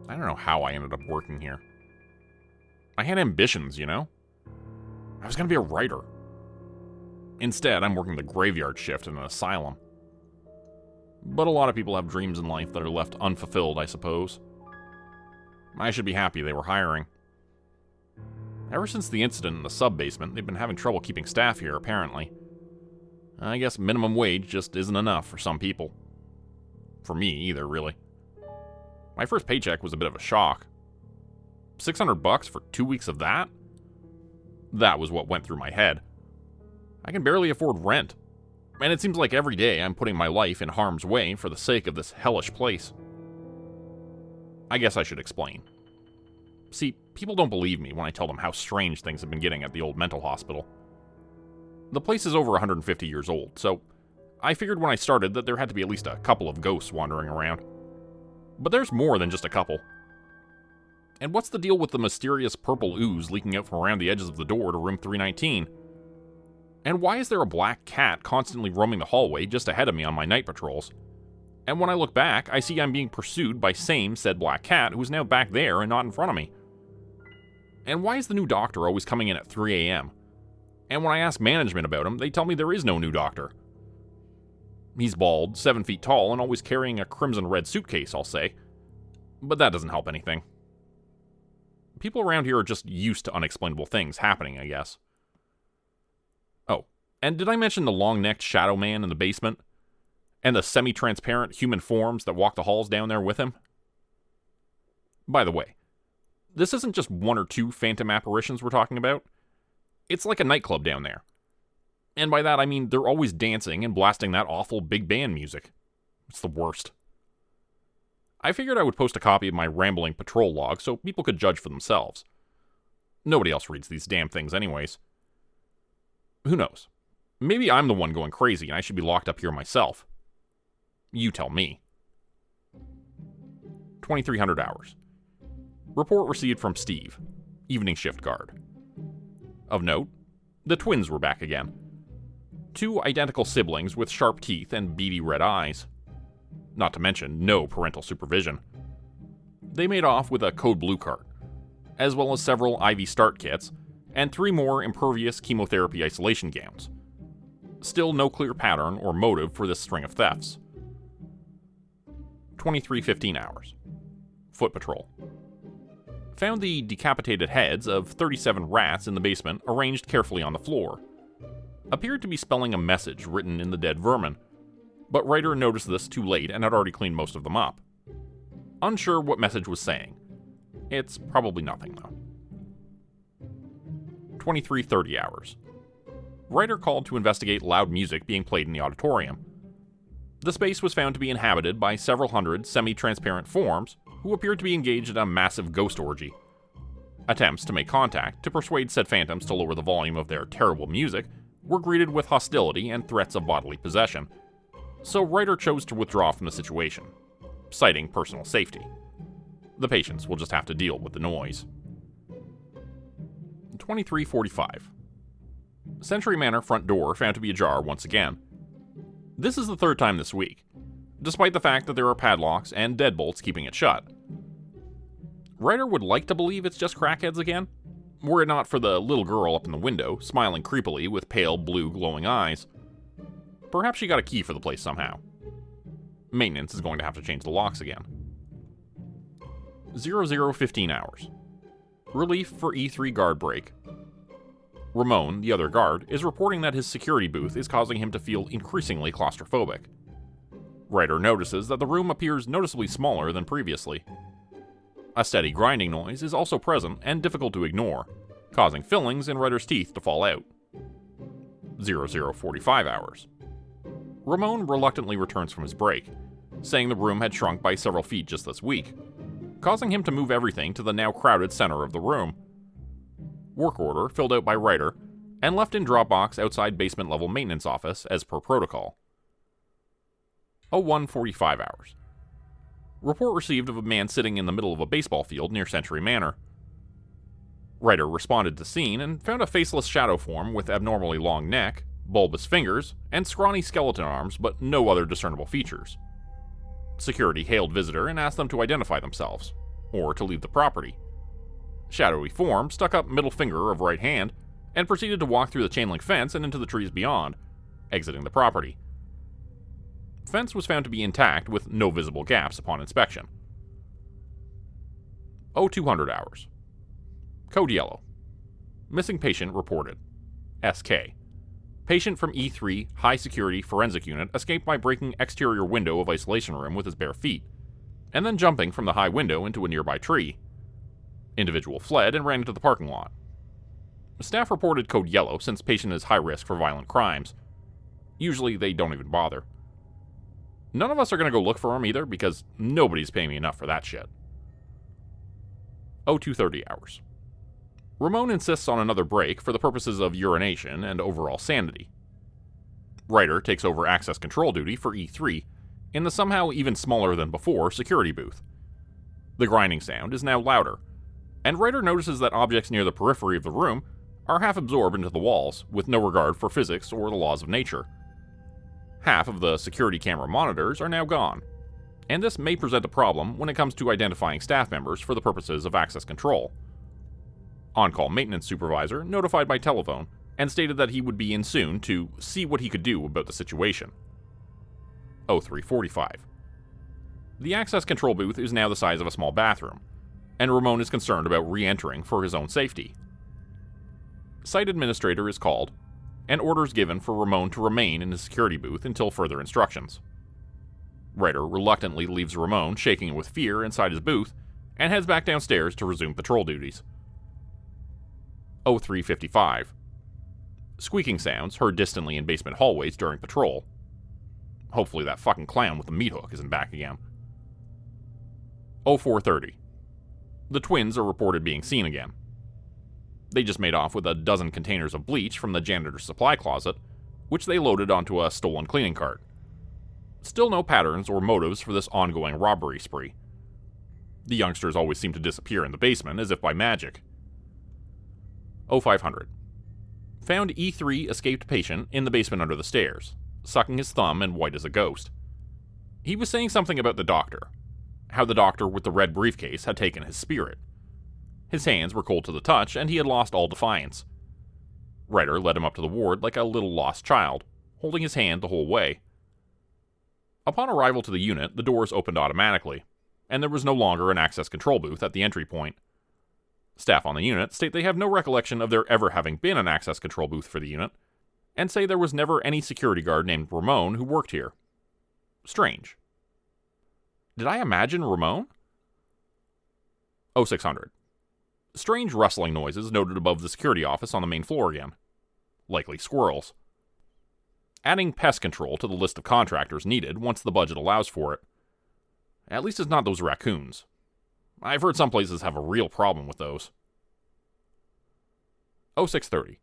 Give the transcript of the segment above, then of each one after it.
I don't know how I ended up working here. I had ambitions, you know? I was going to be a writer. Instead, I'm working the graveyard shift in an asylum. But a lot of people have dreams in life that are left unfulfilled, I suppose. I should be happy they were hiring. Ever since the incident in the sub-basement, they've been having trouble keeping staff here, apparently. I guess minimum wage just isn't enough for some people. For me, either, really. My first paycheck was a bit of a shock. $600 for 2 weeks of that? That was what went through my head. I can barely afford rent. And it seems like every day I'm putting my life in harm's way for the sake of this hellish place. I guess I should explain. See, people don't believe me when I tell them how strange things have been getting at the old mental hospital. The place is over 150 years old, so I figured when I started that there had to be at least a couple of ghosts wandering around. But there's more than just a couple. And what's the deal with the mysterious purple ooze leaking out from around the edges of the door to room 319? And why is there a black cat constantly roaming the hallway just ahead of me on my night patrols? And when I look back, I see I'm being pursued by said black cat who is now back there and not in front of me. And why is the new doctor always coming in at 3 a.m.? And when I ask management about him, they tell me there is no new doctor. He's bald, 7 feet tall, and always carrying a crimson red suitcase, I'll say. But that doesn't help anything. People around here are just used to unexplainable things happening, I guess. Oh, and did I mention the long-necked shadow man in the basement? And the semi-transparent human forms that walk the halls down there with him? By the way, this isn't just one or two phantom apparitions we're talking about. It's like a nightclub down there. And by that I mean they're always dancing and blasting that awful big band music. It's the worst. I figured I would post a copy of my rambling patrol log so people could judge for themselves. Nobody else reads these damn things anyways. Who knows? Maybe I'm the one going crazy and I should be locked up here myself. You tell me. 2300 hours. Report received from Steve, evening shift guard. Of note, the twins were back again. 2 identical siblings with sharp teeth and beady red eyes. Not to mention no parental supervision. They made off with a code blue cart, as well as several IV start kits, and 3 more impervious chemotherapy isolation gowns. Still no clear pattern or motive for this string of thefts. 2315 hours. Foot patrol. Found the decapitated heads of 37 rats in the basement arranged carefully on the floor. Appeared to be spelling a message written in the dead vermin, but Ryder noticed this too late and had already cleaned most of them up. Unsure what message was saying. It's probably nothing, though. 2330 hours. Ryder called to investigate loud music being played in the auditorium. The space was found to be inhabited by several hundred semi-transparent forms who appeared to be engaged in a massive ghost orgy. Attempts to make contact to persuade said phantoms to lower the volume of their terrible music were greeted with hostility and threats of bodily possession, so Ryder chose to withdraw from the situation, citing personal safety. The patients will just have to deal with the noise. 2345. Century Manor front door found to be ajar once again. This is the 3rd time this week, despite the fact that there are padlocks and deadbolts keeping it shut. Ryder would like to believe it's just crackheads again, were it not for the little girl up in the window, smiling creepily with pale blue glowing eyes. Perhaps she got a key for the place somehow. Maintenance is going to have to change the locks again. 0015 hours. Relief for E3 guard break. Ramon, the other guard, is reporting that his security booth is causing him to feel increasingly claustrophobic. Ryder notices that the room appears noticeably smaller than previously. A steady grinding noise is also present and difficult to ignore, causing fillings in Ryder's teeth to fall out. 0045 hours. Ramon reluctantly returns from his break, saying the room had shrunk by several feet just this week, causing him to move everything to the now crowded center of the room. Work order filled out by Ryder and left in Dropbox outside basement level maintenance office as per protocol. 0145 hours. Report received of a man sitting in the middle of a baseball field near Century Manor. Ryder responded to scene and found a faceless shadow form with abnormally long neck, bulbous fingers, and scrawny skeleton arms, but no other discernible features. Security hailed visitor and asked them to identify themselves, or to leave the property. Shadowy form stuck up middle finger of right hand and proceeded to walk through the chain link fence and into the trees beyond, exiting the property. Fence was found to be intact with no visible gaps upon inspection. 0200 hours. Code yellow. Missing patient reported. SK. Patient from E3 High Security Forensic Unit escaped by breaking exterior window of isolation room with his bare feet, and then jumping from the high window into a nearby tree. Individual fled and ran into the parking lot. Staff reported code yellow since patient is high risk for violent crimes. Usually they don't even bother. None of us are going to go look for him either because nobody's paying me enough for that shit. 0230 hours. Ramon insists on another break for the purposes of urination and overall sanity. Ryder takes over access control duty for E3 in the somehow even smaller than before security booth. The grinding sound is now louder, and Ryder notices that objects near the periphery of the room are half absorbed into the walls with no regard for physics or the laws of nature. Half of the security camera monitors are now gone, and this may present a problem when it comes to identifying staff members for the purposes of access control. On-call maintenance supervisor notified by telephone and stated that he would be in soon to see what he could do about the situation. 0345. The access control booth is now the size of a small bathroom, and Ramon is concerned about re-entering for his own safety. Site administrator is called, and orders given for Ramon to remain in his security booth until further instructions. Ryder reluctantly leaves Ramon shaking with fear inside his booth and heads back downstairs to resume patrol duties. 0355. Squeaking sounds heard distantly in basement hallways during patrol. Hopefully that fucking clown with the meat hook isn't back again. 0430. The twins are reported being seen again. They just made off with a dozen containers of bleach from the janitor's supply closet, which they loaded onto a stolen cleaning cart. Still no patterns or motives for this ongoing robbery spree. The youngsters always seem to disappear in the basement as if by magic. 0500. Found E3 escaped patient in the basement under the stairs, sucking his thumb and white as a ghost. He was saying something about the doctor, how the doctor with the red briefcase had taken his spirit. His hands were cold to the touch, and he had lost all defiance. Ryder led him up to the ward like a little lost child, holding his hand the whole way. Upon arrival to the unit, the doors opened automatically, and there was no longer an access control booth at the entry point. Staff on the unit state they have no recollection of there ever having been an access control booth for the unit, and say there was never any security guard named Ramon who worked here. Strange. Did I imagine Ramon? 0600. Strange rustling noises noted above the security office on the main floor again. Likely squirrels. Adding pest control to the list of contractors needed once the budget allows for it. At least it's not those raccoons. I've heard some places have a real problem with those. 0630.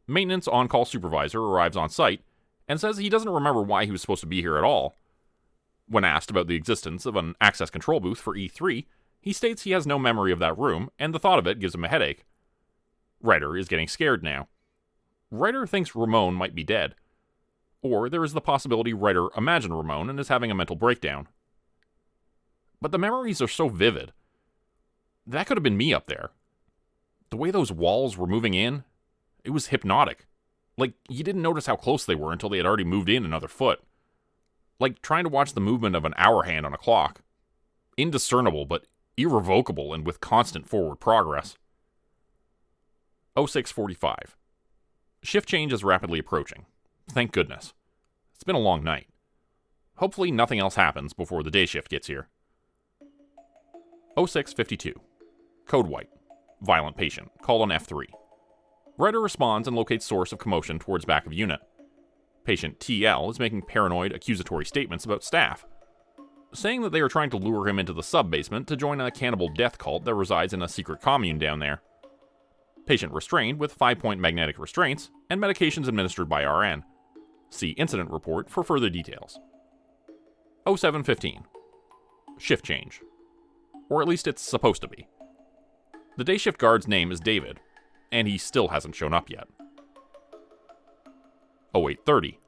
Maintenance on-call supervisor arrives on site and says he doesn't remember why he was supposed to be here at all. When asked about the existence of an access control booth for E3, he states he has no memory of that room, and the thought of it gives him a headache. Ryder is getting scared now. Ryder thinks Ramon might be dead. Or there is the possibility Ryder imagined Ramon and is having a mental breakdown. But the memories are so vivid. That could have been me up there. The way those walls were moving in, it was hypnotic. Like, you didn't notice how close they were until they had already moved in another foot. Like trying to watch the movement of an hour hand on a clock. Indiscernible, but irrevocable and with constant forward progress. 0645. Shift change is rapidly approaching. Thank goodness. It's been a long night. Hopefully nothing else happens before the day shift gets here. 0652. Code white. Violent patient. Called on F3. Ryder responds and locates source of commotion towards back of unit. Patient TL is making paranoid, accusatory statements about staff, saying that they are trying to lure him into the sub-basement to join a cannibal death cult that resides in a secret commune down there. Patient restrained with 5-point magnetic restraints and medications administered by RN. See incident report for further details. 0715. Shift change. Or at least it's supposed to be. The day shift guard's name is David, and he still hasn't shown up yet. 0830.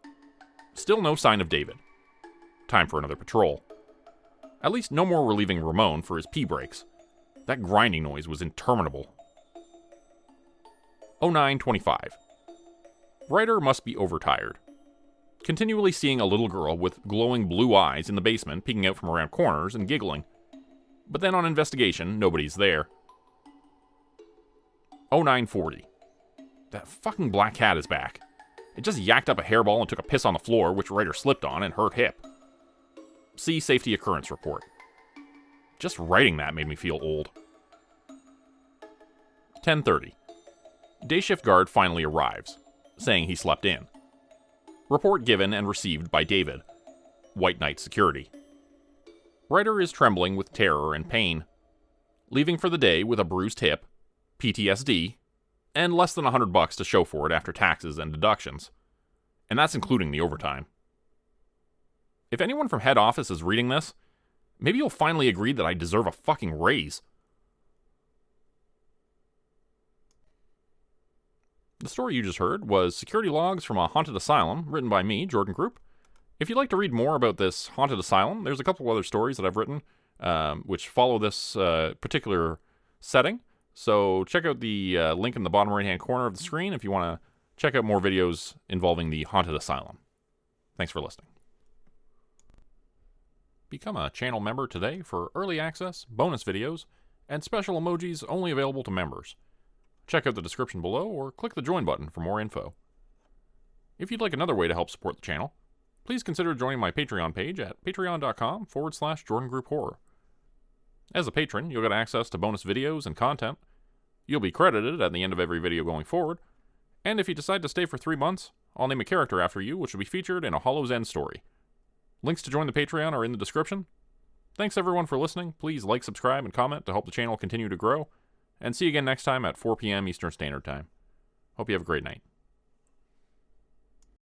Still no sign of David. Time for another patrol. At least no more relieving Ramon for his pee breaks. That grinding noise was interminable. 0925. Writer must be overtired. Continually seeing a little girl with glowing blue eyes in the basement peeking out from around corners and giggling. But then on investigation, nobody's there. 0940. That fucking black cat is back. It just yacked up a hairball and took a piss on the floor, which Writer slipped on and hurt hip. See Safety Occurrence Report. Just writing that made me feel old. 10:30. Day shift guard finally arrives, saying he slept in. Report given and received by David, White Knight Security. Writer is trembling with terror and pain, leaving for the day with a bruised hip, PTSD, and less than $100 to show for it after taxes and deductions. And that's including the overtime. If anyone from head office is reading this, maybe you'll finally agree that I deserve a fucking raise. The story you just heard was Security Logs from a Haunted Asylum, written by me, Jordan Grupe. If you'd like to read more about this haunted asylum, there's a couple other stories that I've written which follow this particular setting. So check out the link in the bottom right-hand corner of the screen if you want to check out more videos involving the haunted asylum. Thanks for listening. Become a channel member today for early access, bonus videos, and special emojis only available to members. Check out the description below or click the join button for more info. If you'd like another way to help support the channel, please consider joining my Patreon page at patreon.com/Jordan Group Horror. As a patron, you'll get access to bonus videos and content. You'll be credited at the end of every video going forward. And if you decide to stay for 3 months, I'll name a character after you, which will be featured in a Hollow's End story. Links to join the Patreon are in the description. Thanks everyone for listening. Please like, subscribe, and comment to help the channel continue to grow. And see you again next time at 4 p.m. Eastern Standard Time. Hope you have a great night.